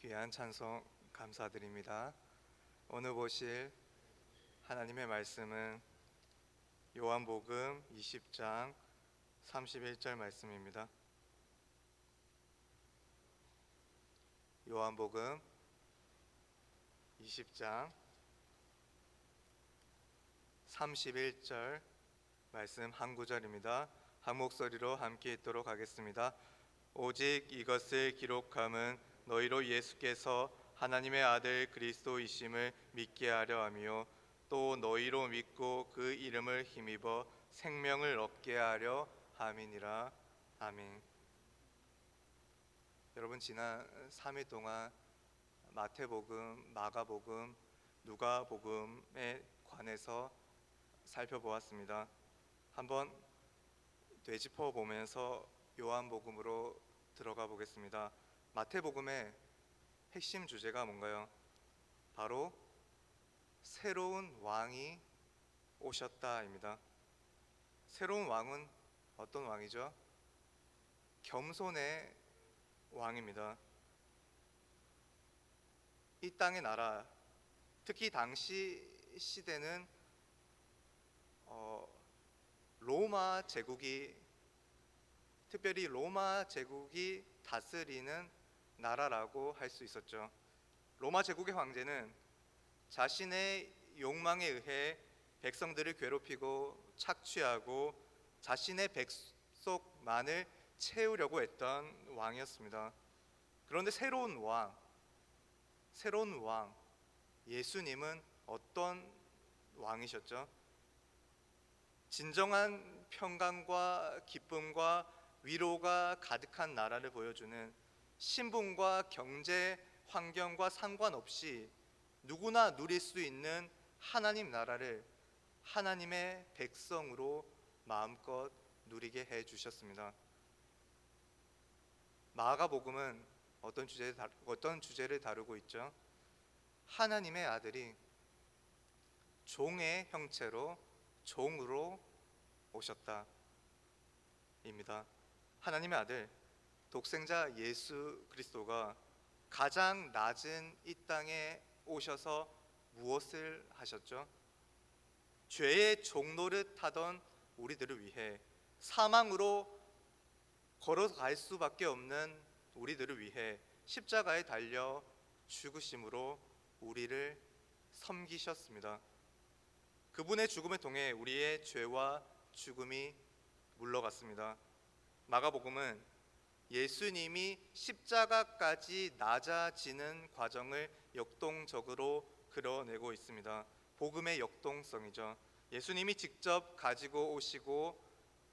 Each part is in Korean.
귀한 찬송 감사드립니다. 오늘 보실 하나님의 말씀은 요한복음 20장 31절 말씀입니다. 요한복음 20장 31절 말씀 한 구절입니다. 한 목소리로 함께 읽도록 하겠습니다. 오직 이것을 기록함은 너희로 예수께서 하나님의 아들 그리스도이심을 믿게 하려 하며 또 너희로 믿고 그 이름을 힘입어 생명을 얻게 하려 함이니라. 아멘. 여러분, 지난 3일 동안 마태복음, 마가복음, 누가복음에 관해서 살펴보았습니다. 한번 되짚어 보면서 요한복음으로 들어가 보겠습니다. 마태복음의 핵심 주제가 뭔가요? 바로 새로운 왕이 오셨다입니다. 새로운 왕은 어떤 왕이죠? 겸손의 왕입니다. 이 땅의 나라, 특히 당시 시대는 로마 제국이, 특별히 로마 제국이 다스리는 나라라고 할 수 있었죠. 로마 제국의 황제는 자신의 욕망에 의해 백성들을 괴롭히고 착취하고 자신의 백속만을 채우려고 했던 왕이었습니다. 그런데 새로운 왕 예수님은 어떤 왕이셨죠? 진정한 평강과 기쁨과 위로가 가득한 나라를 보여주는, 신분과 경제 환경과 상관없이 누구나 누릴 수 있는 하나님 나라를 하나님의 백성으로 마음껏 누리게 해 주셨습니다. 마가복음은 어떤 주제를 다루고 있죠? 하나님의 아들이 종의 형체로, 종으로 오셨다 입니다. 하나님의 아들, 독생자 예수 그리스도가 가장 낮은 이 땅에 오셔서 무엇을 하셨죠? 죄의 종노릇 하던 우리들을 위해, 사망으로 걸어갈 수밖에 없는 우리들을 위해 십자가에 달려 죽으심으로 우리를 섬기셨습니다. 그분의 죽음을 통해 우리의 죄와 죽음이 물러갔습니다. 마가복음은 예수님이 십자가까지 낮아지는 과정을 역동적으로 그려내고 있습니다. 복음의 역동성이죠. 예수님이 직접 가지고 오시고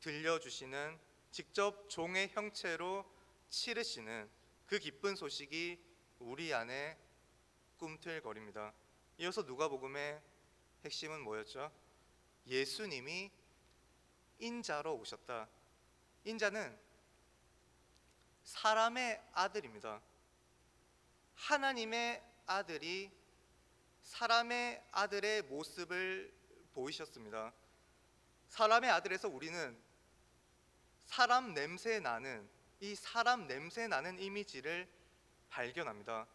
들려주시는, 직접 종의 형체로 치르시는 그 기쁜 소식이 우리 안에 꿈틀거립니다. 이어서 누가복음의 핵심은 뭐였죠? 예수님이 인자로 오셨다. 인자는 사람의 아들입니다. 하나님의 아들이 사람의 아들의 모습을 보이셨습니다. 사람의 아들에서 우리는 사람 냄새 나는, 이 사람 냄새 나는 이미지를 발견합니다.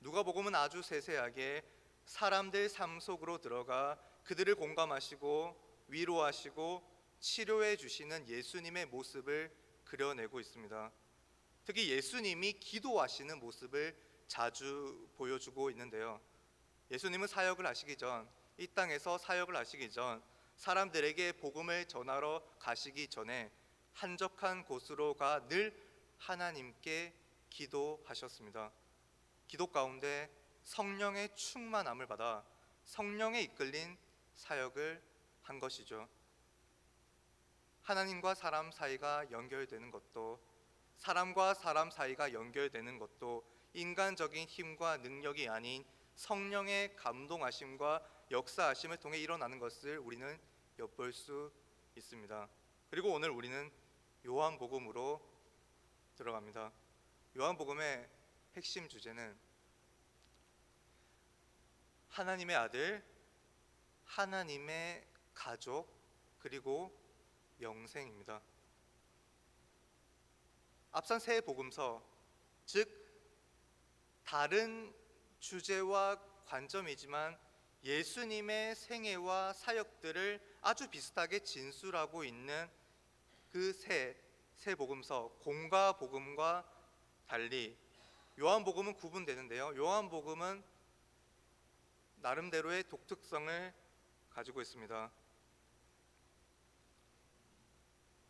누가복음은 아주 세세하게 사람들 삶 속으로 들어가 그들을 공감하시고 위로하시고 치료해 주시는 예수님의 모습을 그려내고 있습니다. 특히 예수님이 기도하시는 모습을 자주 보여주고 있는데요. 예수님은 사역을 하시기 전, 이 땅에서 사역을 하시기 전, 사람들에게 복음을 전하러 가시기 전에 한적한 곳으로 가 늘 하나님께 기도하셨습니다. 기도 가운데 성령의 충만함을 받아 성령에 이끌린 사역을 한 것이죠. 하나님과 사람 사이가 연결되는 것도, 사람과 사람 사이가 연결되는 것도 인간적인 힘과 능력이 아닌 성령의 감동하심과 역사하심을 통해 일어나는 것을 우리는 엿볼 수 있습니다. 그리고 오늘 우리는 요한복음으로 들어갑니다. 요한복음의 핵심 주제는 하나님의 아들, 하나님의 가족, 그리고 영생입니다. 앞선 세 복음서, 즉 다른 주제와 관점이지만 예수님의 생애와 사역들을 아주 비슷하게 진술하고 있는 그 세 복음서 공과 복음과 달리 요한복음은 구분되는데요. 요한복음은 나름대로의 독특성을 가지고 있습니다.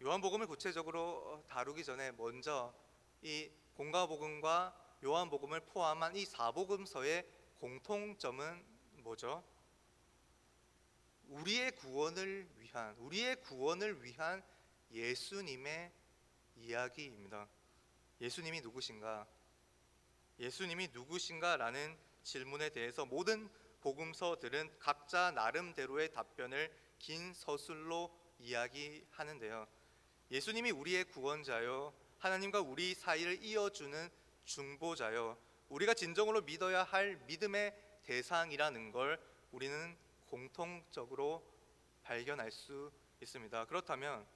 요한복음을 구체적으로 다루기 전에 먼저 이 공과 복음과 요한복음을 포함한 이 사복음서의 공통점은 뭐죠? 우리의 구원을 위한 예수님의 이야기입니다. 예수님이 누구신가? 예수님이 누구신가라는 질문에 대해서 모든 복음서들은 각자 나름대로의 답변을 긴 서술로 이야기하는데요. 예수님이 우리의 구원자요, 하나님과 우리 사이를 이어주는 중보자요, 우리가 진정으로 믿어야 할 믿음의 대상이라는 걸 우리는 공통적으로 발견할 수 있습니다. 그렇다면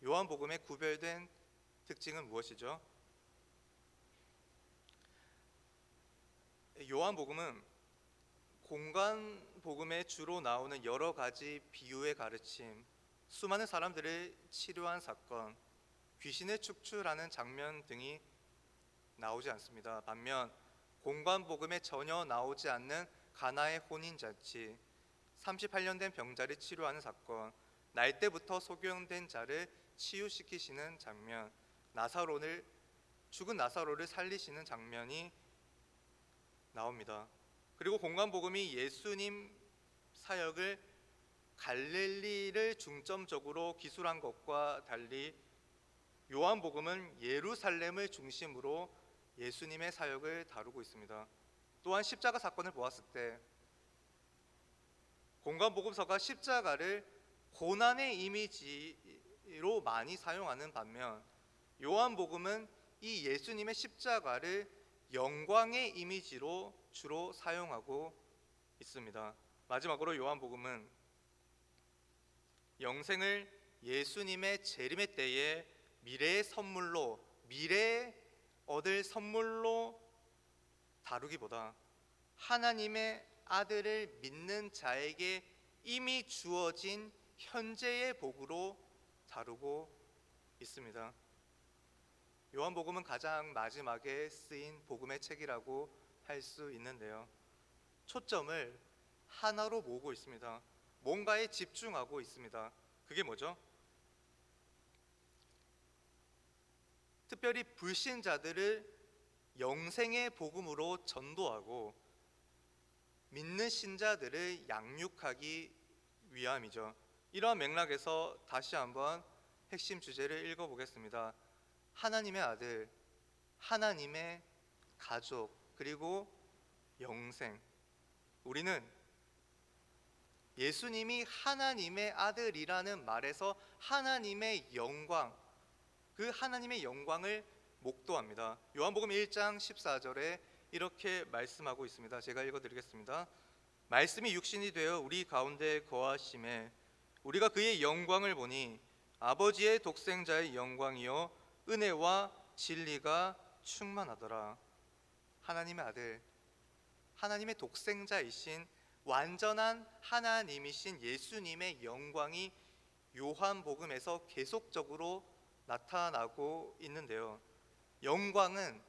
요한복음의 구별된 특징은 무엇이죠? 요한복음은 공간복음에 주로 나오는 여러 가지 비유의 가르침, 수많은 사람들을 치료한 사건, 귀신을 축출하는 장면 등이 나오지 않습니다. 반면 공간복음에 전혀 나오지 않는 가나의 혼인잔치, 38년 된 병자를 치료하는 사건, 날 때부터 소경된 자를 치유시키시는 장면, 죽은 나사로를 살리시는 장면이 나옵니다. 그리고 공간복음이 예수님 사역을 갈릴리를 중점적으로 기술한 것과 달리 요한복음은 예루살렘을 중심으로 예수님의 사역을 다루고 있습니다. 또한 십자가 사건을 보았을 때 공간복음서가 십자가를 고난의 이미지로 많이 사용하는 반면 요한복음은 이 예수님의 십자가를 영광의 이미지로 주로 사용하고 있습니다. 마지막으로 요한복음은 영생을 예수님의 재림의 때에 미래에 얻을 선물로 다루기보다 하나님의 아들을 믿는 자에게 이미 주어진 현재의 복으로 다루고 있습니다. 요한복음은 가장 마지막에 쓰인 복음의 책이라고 할 수 있는데요. 초점을 하나로 모으고 있습니다. 뭔가에 집중하고 있습니다. 그게 뭐죠? 특별히 불신자들을 영생의 복음으로 전도하고 믿는 신자들을 양육하기 위함이죠. 이러한 맥락에서 다시 한번 핵심 주제를 읽어보겠습니다. 하나님의 아들, 하나님의 가족, 그리고 영생. 우리는 예수님이 하나님의 아들이라는 말에서 하나님의 영광, 그 하나님의 영광을 목도합니다. 요한복음 1장 14절에 이렇게 말씀하고 있습니다. 제가 읽어드리겠습니다. 말씀이 육신이 되어 우리 가운데 거하심에 우리가 그의 영광을 보니 아버지의 독생자의 영광이요 은혜와 진리가 충만하더라. 하나님의 아들, 하나님의 독생자이신 완전한 하나님이신 예수님의 영광이 요한복음에서 계속적으로 나타나고 있는데요. 영광은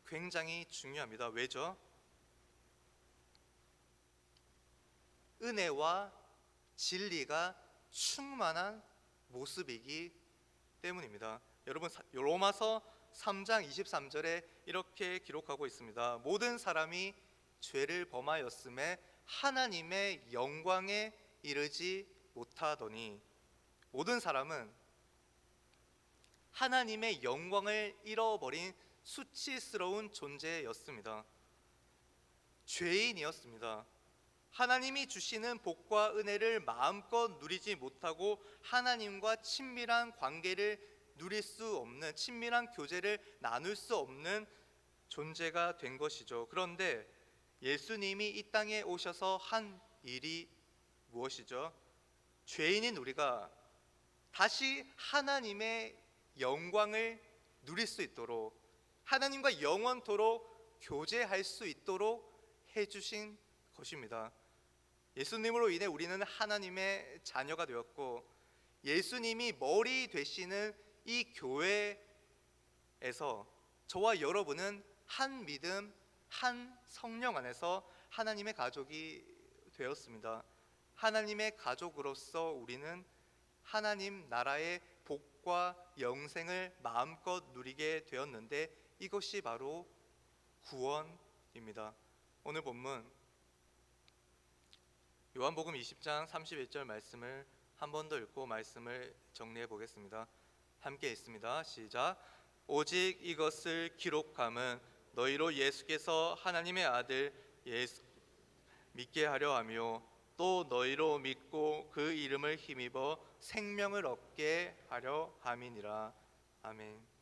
굉장히 중요합니다. 왜죠? 은혜와 진리가 충만한 모습이기 때문입니다. 여러분, 로마서 3장 23절에 이렇게 기록하고 있습니다. 모든 사람이 죄를 범하였음에 하나님의 영광에 이르지 못하더니, 모든 사람은 하나님의 영광을 잃어버린 수치스러운 존재였습니다. 죄인이었습니다. 하나님이 주시는 복과 은혜를 마음껏 누리지 못하고 하나님과 친밀한 관계를 누릴 수 없는, 친밀한 교제를 나눌 수 없는 존재가 된 것이죠. 그런데 예수님이 이 땅에 오셔서 한 일이 무엇이죠? 죄인인 우리가 다시 하나님의 영광을 누릴 수 있도록, 하나님과 영원토록 교제할 수 있도록 해주신 것입니다. 예수님으로 인해 우리는 하나님의 자녀가 되었고, 예수님이 머리 되시는 이 교회에서 저와 여러분은 한 믿음, 한 성령 안에서 하나님의 가족이 되었습니다. 하나님의 가족으로서 우리는 하나님 나라의 복과 영생을 마음껏 누리게 되었는데, 이것이 바로 구원입니다. 오늘 본문 요한복음 20장 31절 말씀을 한 번 더 읽고 말씀을 정리해 보겠습니다. 함께 읽습니다. 시작. 오직 이것을 기록함은 너희로 예수께서 하나님의 아들 예수 믿게 하려 하며, 또 너희로 믿고 그 이름을 힘입어 생명을 얻게 하려 함이니라. 아멘.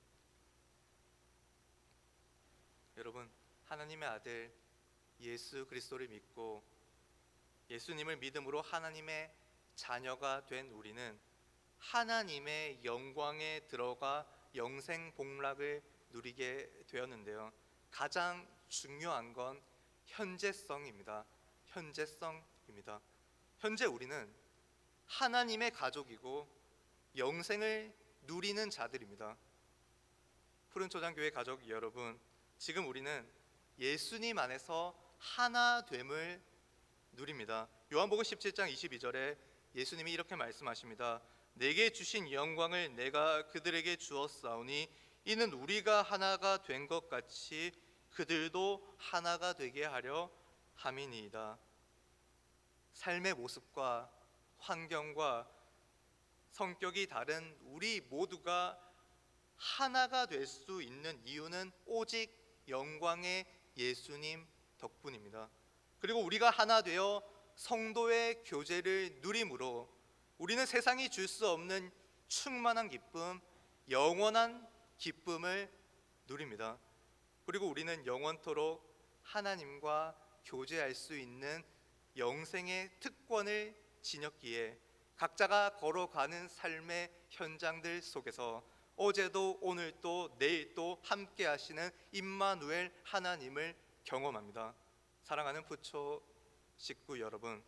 여러분, 하나님의 아들 예수 그리스도를 믿고 예수님을 믿음으로 하나님의 자녀가 된 우리는 하나님의 영광에 들어가 영생 복락을 누리게 되었는데요. 가장 중요한 건 현재성입니다. 현재성입니다. 현재 우리는 하나님의 가족이고 영생을 누리는 자들입니다. 푸른초장교회 가족 여러분, 지금 우리는 예수님 안에서 하나됨을 누립니다. 요한복음 17장 22절에 예수님이 이렇게 말씀하십니다. 내게 주신 영광을 내가 그들에게 주었사오니 이는 우리가 하나가 된 것 같이 그들도 하나가 되게 하려 함이니이다. 삶의 모습과 환경과 성격이 다른 우리 모두가 하나가 될 수 있는 이유는 오직 영광의 예수님 덕분입니다. 그리고 우리가 하나 되어 성도의 교제를 누림으로 우리는 세상이 줄 수 없는 충만한 기쁨, 영원한 기쁨을 누립니다. 그리고 우리는 영원토록 하나님과 교제할 수 있는 영생의 특권을 지녔기에 각자가 걸어가는 삶의 현장들 속에서 어제도 오늘도 내일도 함께 하시는 임마누엘 하나님을 경험합니다. 사랑하는 부초 식구 여러분,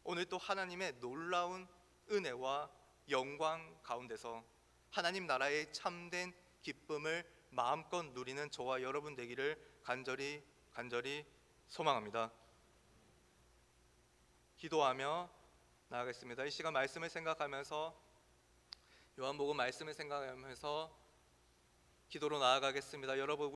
오늘 또 하나님의 놀라운 은혜와 영광 가운데서 하나님 나라의 참된 기쁨을 마음껏 누리는 저와 여러분 되기를 간절히 소망합니다. 기도하며 나아가겠습니다. 이 시간 말씀을 생각하면서, 요한복음 말씀을 생각하면서 기도로 나아가겠습니다. 여러분,